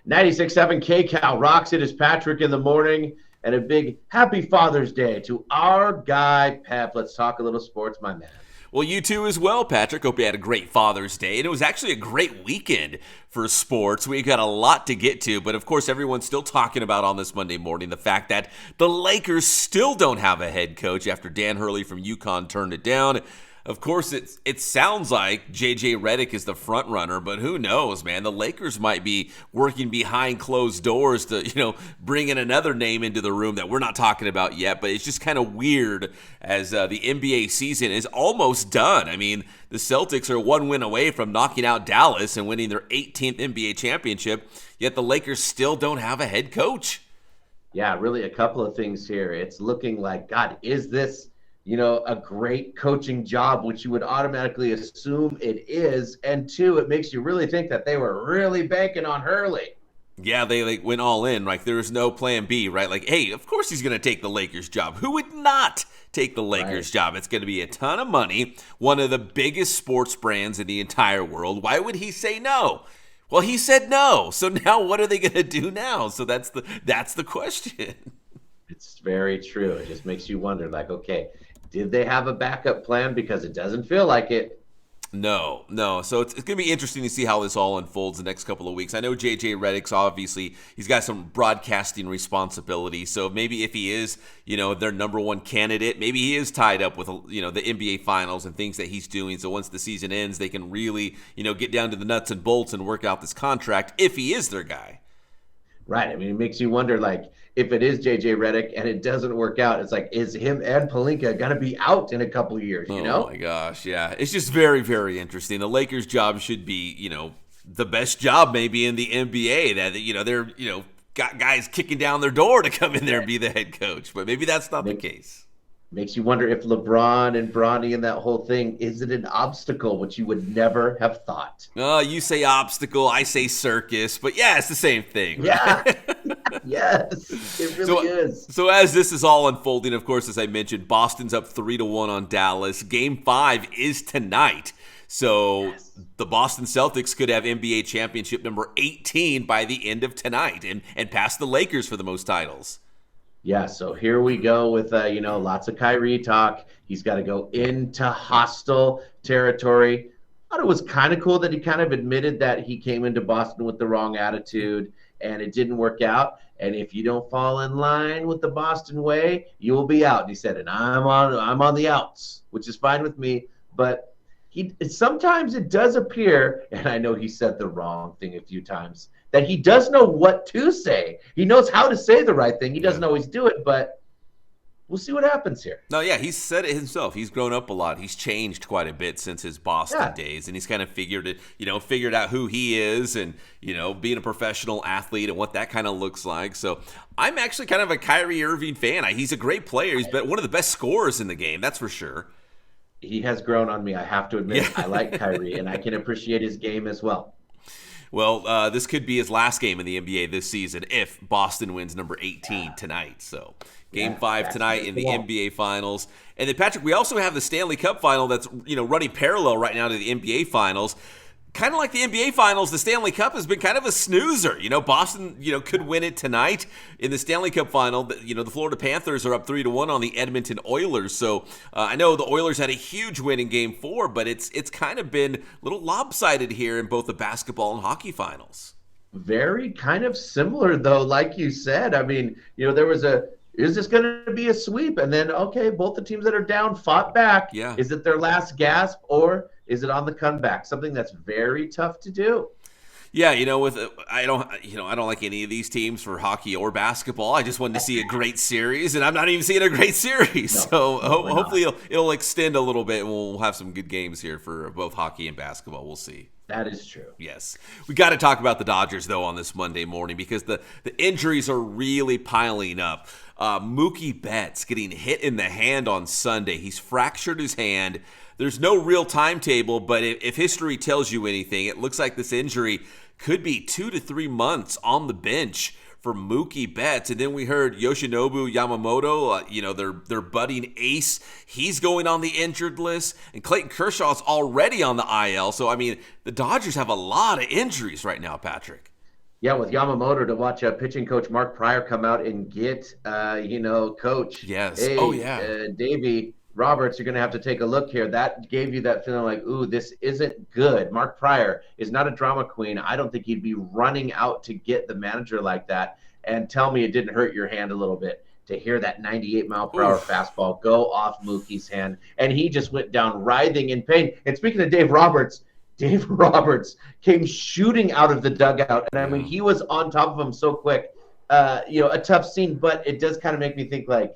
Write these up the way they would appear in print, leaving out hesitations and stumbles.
96.7 KCAL rocks. It is Patrick in the morning, and a big happy Father's Day to our guy, Pep. Let's talk a little sports, my man. Well, you too as well, Patrick. Hope you had a great Father's Day. And it was actually a great weekend for sports. We got a lot to get to, but of course, everyone's still talking about on this Monday morning the fact that the Lakers still don't have a head coach after Dan Hurley from UConn turned it down. Of course, it sounds like J.J. Redick is the front runner, but who knows, man? The Lakers might be working behind closed doors to, bring in another name into the room that we're not talking about yet. But it's just kind of weird as the NBA season is almost done. I mean, the Celtics are one win away from knocking out Dallas and winning their 18th NBA championship, yet the Lakers still don't have a head coach. Yeah, really a couple of things here. It's looking like, God, is this a great coaching job, which you would automatically assume it is. And two, it makes you really think that they were really banking on Hurley. Yeah, they went all in. Like, there was no plan B, right? Like, hey, of course he's going to take the Lakers job. Who would not take the Lakers job? It's going to be a ton of money. One of the biggest sports brands in the entire world. Why would he say no? Well, he said no. So now what are they going to do now? So that's the question. It's very true. It just makes you wonder, like, okay, did they have a backup plan? Because it doesn't feel like it. No. So it's going to be interesting to see how this all unfolds the next couple of weeks. I know J.J. Redick's obviously, he's got some broadcasting responsibility. So maybe if he is, their number one candidate, maybe he is tied up with, the NBA Finals and things that he's doing. So once the season ends, they can really, get down to the nuts and bolts and work out this contract if he is their guy. Right. I mean, it makes you wonder, like, if it is J.J. Redick and it doesn't work out, it's like, is him and Pelinka going to be out in a couple of years, Oh, my gosh, yeah. It's just very, very interesting. The Lakers' job should be, the best job maybe in the NBA. That, they're, got guys kicking down their door to come in there and be the head coach. But maybe that's not the case. Makes you wonder if LeBron and Bronny and that whole thing, is it an obstacle, which you would never have thought? You say obstacle, I say circus, but yeah, it's the same thing. Right? Yeah, yes, it really is. So as this is all unfolding, of course, as I mentioned, Boston's up 3-1 on Dallas. Game 5 is tonight. So the Boston Celtics could have NBA championship number 18 by the end of tonight and pass the Lakers for the most titles. Yeah, so here we go with, lots of Kyrie talk. He's got to go into hostile territory. I thought it was kind of cool that he kind of admitted that he came into Boston with the wrong attitude and it didn't work out. And if you don't fall in line with the Boston way, you will be out. And he said, and I'm on the outs, which is fine with me. But sometimes it does appear, and I know he said the wrong thing a few times, that he does know what to say. He knows how to say the right thing. He doesn't always do it, but we'll see what happens here. No, yeah, he's said it himself. He's grown up a lot. He's changed quite a bit since his Boston days, and he's kind of figured out who he is and, being a professional athlete and what that kind of looks like. So I'm actually kind of a Kyrie Irving fan. He's a great player. He's been one of the best scorers in the game, that's for sure. He has grown on me, I have to admit. Yeah. I like Kyrie, and I can appreciate his game as well. Well, this could be his last game in the NBA this season if Boston wins number 18 tonight. So Game 5 tonight in the NBA Finals. And then, Patrick, we also have the Stanley Cup Final that's running parallel right now to the NBA Finals. Kind of like the NBA Finals, the Stanley Cup has been kind of a snoozer. Boston, could win it tonight in the Stanley Cup Final. The Florida Panthers are up 3-1 on the Edmonton Oilers. So I know the Oilers had a huge win in Game 4, but it's kind of been a little lopsided here in both the basketball and hockey finals. Very kind of similar, though, like you said. I mean, there was is this going to be a sweep? And then, okay, both the teams that are down fought back. Yeah. Is it their last gasp, or is it on the comeback? Something that's very tough to do. Yeah, I don't like any of these teams for hockey or basketball. I just wanted to see a great series, and I'm not even seeing a great series. Hopefully it'll extend a little bit, and we'll have some good games here for both hockey and basketball. We'll see. That is true. Yes. We got to talk about the Dodgers, though, on this Monday morning because the injuries are really piling up. Mookie Betts getting hit in the hand on Sunday. He's fractured his hand. There's no real timetable, but if history tells you anything, it looks like this injury could be 2 to 3 months on the bench for Mookie Betts. And then we heard Yoshinobu Yamamoto, their budding ace, he's going on the injured list. And Clayton Kershaw is already on the IL. So, I mean, the Dodgers have a lot of injuries right now, Patrick. Yeah, with Yamamoto to watch pitching coach Mark Pryor come out and get, coach, Yes. Oh, hey, yeah. Davey Roberts, you're going to have to take a look here. That gave you that feeling like, ooh, this isn't good. Mark Pryor is not a drama queen. I don't think he'd be running out to get the manager like that. And tell me it didn't hurt your hand a little bit to hear that 98-mile-per-hour Oof. fastball go off Mookie's hand. And he just went down writhing in pain. And speaking of Dave Roberts came shooting out of the dugout. And I mean, he was on top of him so quick. A tough scene, but it does kind of make me think like,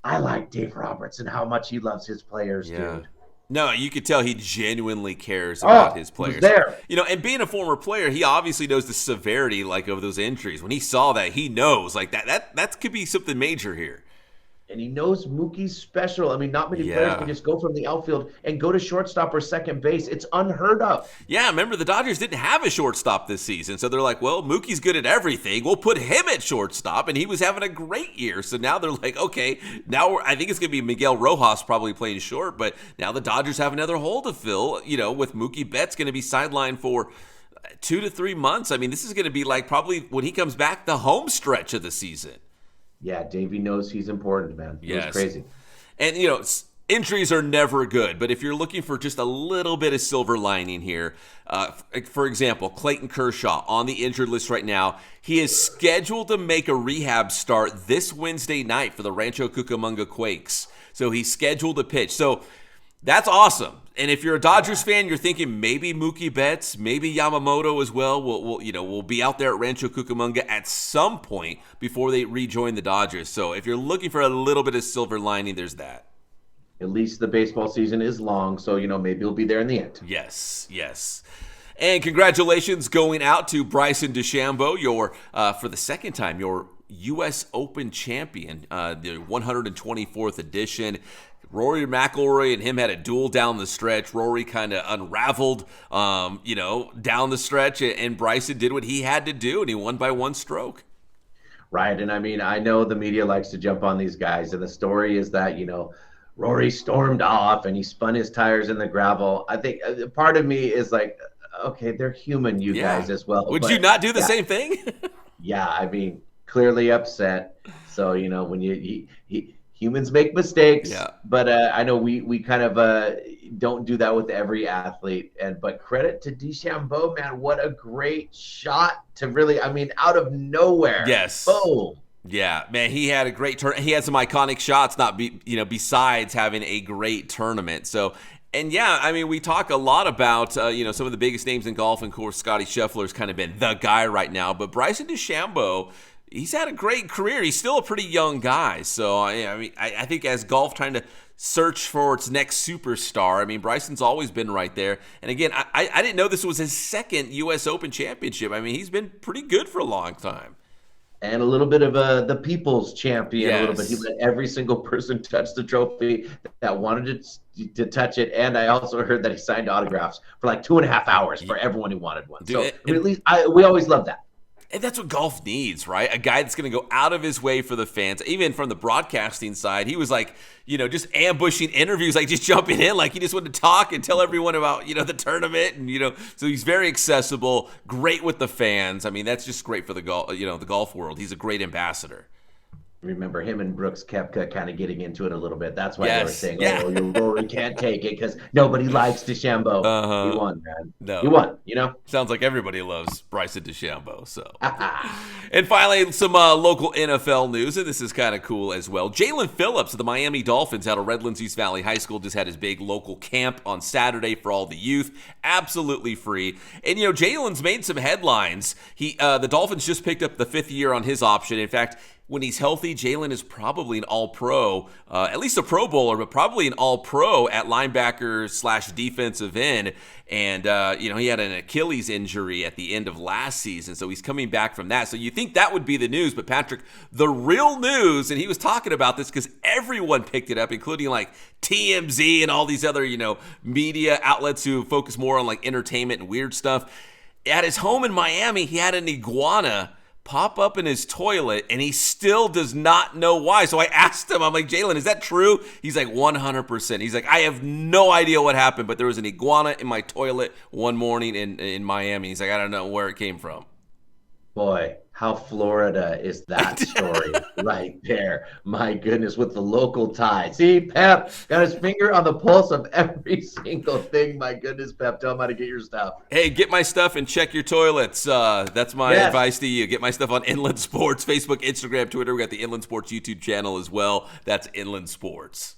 I like Dave Roberts and how much he loves his players, dude. No, you could tell he genuinely cares Oh, about his he was players. there. And being a former player, he obviously knows the severity like of those injuries. When he saw that, he knows like that could be something major here. And he knows Mookie's special. I mean, not many players can just go from the outfield and go to shortstop or second base. It's unheard of. Yeah, remember the Dodgers didn't have a shortstop this season, so they're like, well, Mookie's good at everything. We'll put him at shortstop, and he was having a great year. So now they're like, okay, now I think it's going to be Miguel Rojas probably playing short, but now the Dodgers have another hole to fill, with Mookie Betts going to be sidelined for 2 to 3 months. I mean, this is going to be like probably when he comes back, the home stretch of the season. Yeah, Davey knows he's important, man. Yes. It's crazy. And, injuries are never good, but if you're looking for just a little bit of silver lining here, for example, Clayton Kershaw on the injured list right now, he is scheduled to make a rehab start this Wednesday night for the Rancho Cucamonga Quakes. So he's scheduled to pitch. So that's awesome. And if you're a Dodgers fan, you're thinking maybe Mookie Betts, maybe Yamamoto as well. We'll be out there at Rancho Cucamonga at some point before they rejoin the Dodgers. So if you're looking for a little bit of silver lining, there's that. At least the baseball season is long, so maybe he'll be there in the end. Yes. And congratulations going out to Bryson DeChambeau, for the second time, your U.S. Open champion, the 124th edition. Rory McIlroy and him had a duel down the stretch. Rory kind of unraveled, down the stretch, and Bryson did what he had to do, and he won by one stroke. Right, and I mean, I know the media likes to jump on these guys, and the story is that, Rory stormed off and he spun his tires in the gravel. I think part of me is like, okay, they're human, you guys as well. Would you not do the same thing? Yeah, I mean, clearly upset. So, when humans make mistakes, but I know we kind of don't do that with every athlete. But credit to DeChambeau, man, what a great shot to really, I mean, out of nowhere. Yes. Boom. Yeah, man, he had a great turn. He had some iconic shots, besides having a great tournament. So, and yeah, I mean, we talk a lot about, some of the biggest names in golf. And of course, Scottie Scheffler's kind of been the guy right now. But Bryson DeChambeau, he's had a great career. He's still a pretty young guy. So, I think as golf trying to search for its next superstar, I mean, Bryson's always been right there. And again, I didn't know this was his second U.S. Open championship. I mean, he's been pretty good for a long time. And a little bit of the people's champion, a little bit. He let every single person touch the trophy that wanted to touch it. And I also heard that he signed autographs for like 2.5 hours for everyone who wanted one. So at least we always love that. And that's what golf needs, right? A guy that's going to go out of his way for the fans. Even from the broadcasting side, he was like, just ambushing interviews, like just jumping in, like he just wanted to talk and tell everyone about, the tournament. And, so he's very accessible, great with the fans. I mean, that's just great for the golf world. He's a great ambassador. Remember him and Brooks Koepka kind of getting into it a little bit. That's why they were saying, Rory can't take it because nobody likes DeChambeau. He won, man. No. He won, Sounds like everybody loves Bryson DeChambeau. So, and finally, some local NFL news, and this is kind of cool as well. Jaelan Phillips of the Miami Dolphins out of Redlands East Valley High School just had his big local camp on Saturday for all the youth, absolutely free. And Jaelan's made some headlines. The Dolphins just picked up the 5th year on his option. In fact, when he's healthy, Jaelan is probably an all-pro, at least a Pro Bowler, but probably an all-pro at linebacker/defensive end. And, he had an Achilles injury at the end of last season, so he's coming back from that. So you think that would be the news, but Patrick, the real news, and he was talking about this because everyone picked it up, including like TMZ and all these other, media outlets who focus more on like entertainment and weird stuff. At his home in Miami, he had an iguana pop up in his toilet, and he still does not know why. So I asked him, I'm like, Jaelan, is that true? He's like, 100%. He's like, I have no idea what happened, but there was an iguana in my toilet one morning in Miami. He's like, I don't know where it came from. Boy, how Florida is that story right there. My goodness, with the local tie. See, Pep got his finger on the pulse of every single thing. My goodness, Pep, tell him how to get your stuff. Hey, get my stuff and check your toilets. That's my Yes. advice to you. Get my stuff on Inland Sports, Facebook, Instagram, Twitter. We got the Inland Sports YouTube channel as well. That's Inland Sports.